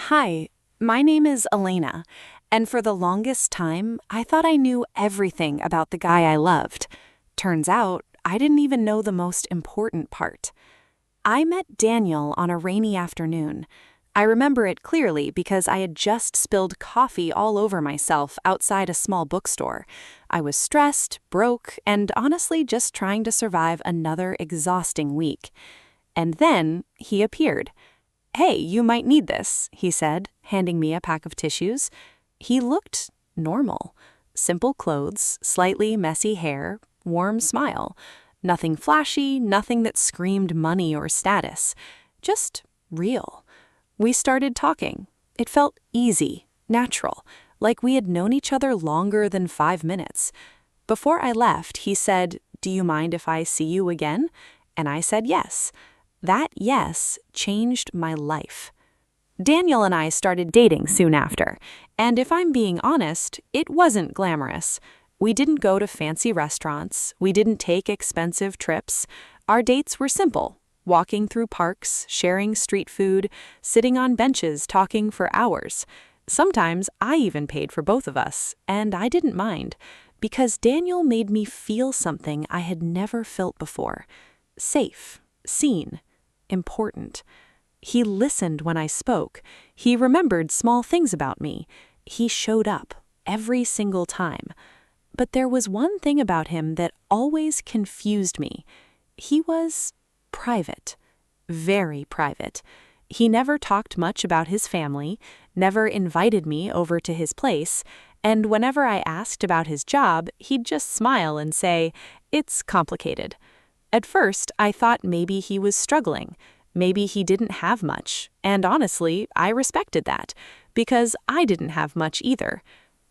Hi, my name is Elena, and for the longest time, I thought I knew everything about the guy I loved. Turns out, I didn't even know the most important part. I met Daniel on a rainy afternoon. I remember it clearly because I had just spilled coffee all over myself outside a small bookstore. I was stressed, broke, and honestly just trying to survive another exhausting week. And then he appeared. "Hey, you might need this," he said, handing me a pack of tissues. He looked normal. Simple clothes, slightly messy hair, warm smile. Nothing flashy, nothing that screamed money or status. Just real. We started talking. It felt easy, natural, like we had known each other longer than 5 minutes. Before I left, he said, "Do you mind if I see you again?" And I said yes. That yes changed my life. Daniel and I started dating soon after, and if I'm being honest, it wasn't glamorous. We didn't go to fancy restaurants, we didn't take expensive trips. Our dates were simple, walking through parks, sharing street food, sitting on benches talking for hours. Sometimes I even paid for both of us, and I didn't mind, because Daniel made me feel something I had never felt before. Safe, seen, important. He listened when I spoke. He remembered small things about me. He showed up every single time. But there was one thing about him that always confused me. He was private, very private. He never talked much about his family, never invited me over to his place, and whenever I asked about his job, he'd just smile and say, "It's complicated." At first, I thought maybe he was struggling. Maybe he didn't have much, and honestly, I respected that, because I didn't have much either.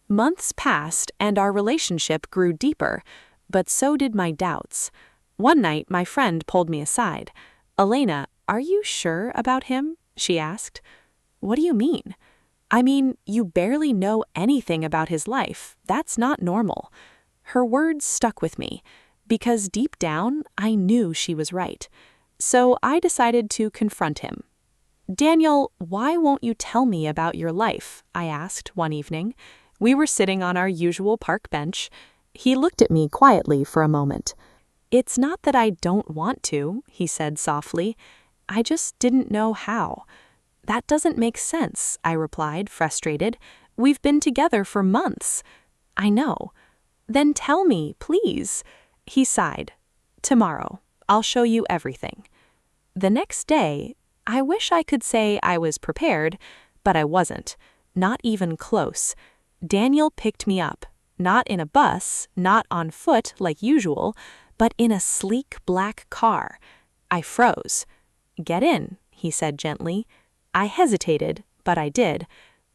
Months passed, and our relationship grew deeper, but so did my doubts. One night, my friend pulled me aside. "Elena, are you sure about him?" she asked. "What do you mean?" "I mean, you barely know anything about his life. That's not normal." Her words stuck with me, because deep down, I knew she was right. So I decided to confront him. "Daniel, why won't you tell me about your life?" I asked one evening. We were sitting on our usual park bench. He looked at me quietly for a moment. "It's not that I don't want to," he said softly. "I just didn't know how." "That doesn't make sense," I replied, frustrated. "We've been together for months." "I know." "Then tell me, please." He sighed. "Tomorrow, I'll show you everything." The next day, I wish I could say I was prepared, but I wasn't. Not even close. Daniel picked me up, not in a bus, not on foot like usual, but in a sleek black car. I froze. "Get in," he said gently. I hesitated, but I did.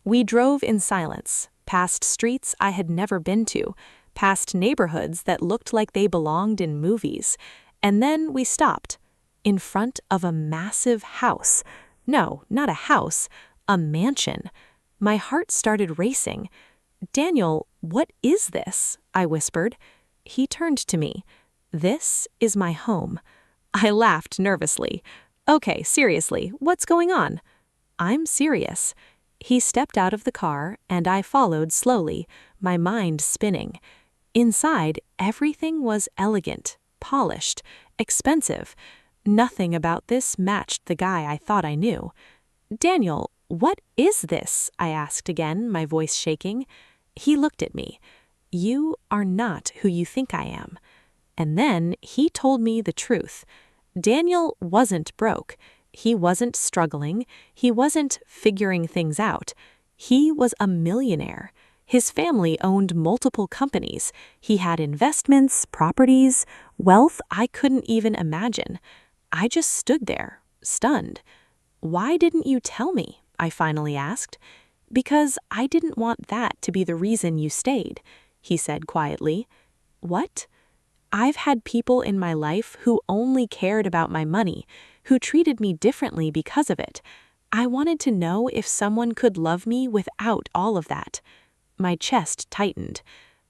We drove in silence, past streets I had never been to, past neighborhoods that looked like they belonged in movies. And then we stopped, in front of a massive house. No, not a house, a mansion. My heart started racing. "Daniel, what is this?" I whispered. He turned to me. "This is my home." I laughed nervously. "Okay, seriously, what's going on?" "I'm serious." He stepped out of the car, and I followed slowly, my mind spinning. Inside, everything was elegant, polished, expensive. Nothing about this matched the guy I thought I knew. "Daniel, what is this?" I asked again, my voice shaking. He looked at me. "You are not who you think I am." And then he told me the truth. Daniel wasn't broke. He wasn't struggling. He wasn't figuring things out. He was a millionaire. His family owned multiple companies. He had investments, properties, wealth I couldn't even imagine. I just stood there, stunned. "Why didn't you tell me?" I finally asked. "Because I didn't want that to be the reason you stayed," he said quietly. "What?" "I've had people in my life who only cared about my money, who treated me differently because of it. I wanted to know if someone could love me without all of that." My chest tightened.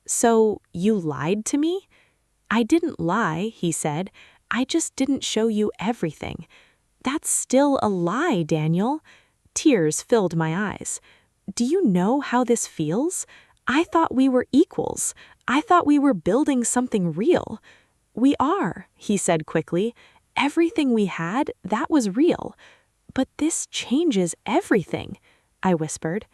"So you lied to me?" "I didn't lie," he said. "I just didn't show you everything." "That's still a lie, Daniel." Tears filled my eyes. "Do you know how this feels? I thought we were equals. I thought we were building something real." "We are," he said quickly. "Everything we had, that was real. But this changes everything," I whispered.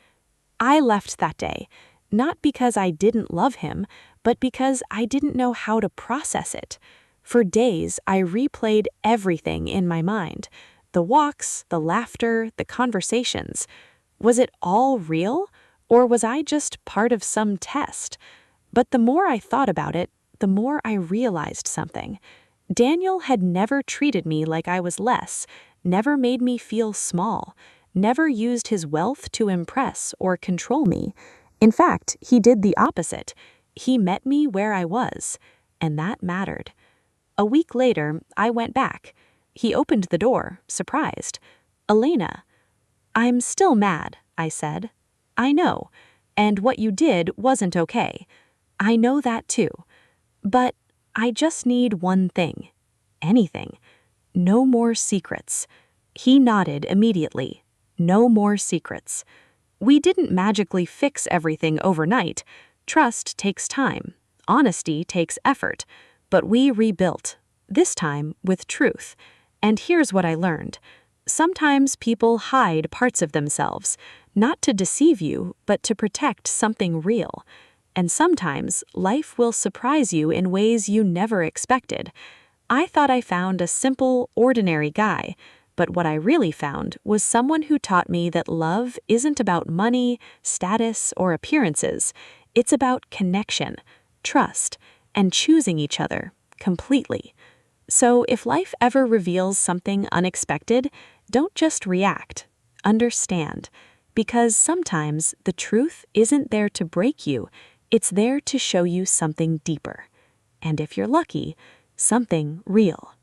I left that day, not because I didn't love him, but because I didn't know how to process it. For days, I replayed everything in my mind. The walks, the laughter, the conversations. Was it all real, or was I just part of some test? But the more I thought about it, the more I realized something. Daniel had never treated me like I was less, never made me feel small, never used his wealth to impress or control me. In fact, he did the opposite. He met me where I was, and that mattered. A week later, I went back. He opened the door, surprised. "Elena." "I'm still mad," I said. "I know. And what you did wasn't okay. I know that too. But I just need one thing. Anything. No more secrets." He nodded immediately. No more secrets. We didn't magically fix everything overnight. Trust takes time. Honesty takes effort. But we rebuilt, this time with truth. And here's what I learned. Sometimes people hide parts of themselves, not to deceive you, but to protect something real. And sometimes life will surprise you in ways you never expected. I thought I found a simple, ordinary guy, but what I really found was someone who taught me that love isn't about money, status, or appearances. It's about connection, trust, and choosing each other completely. So if life ever reveals something unexpected, don't just react. Understand. Because sometimes the truth isn't there to break you, it's there to show you something deeper. And if you're lucky, something real.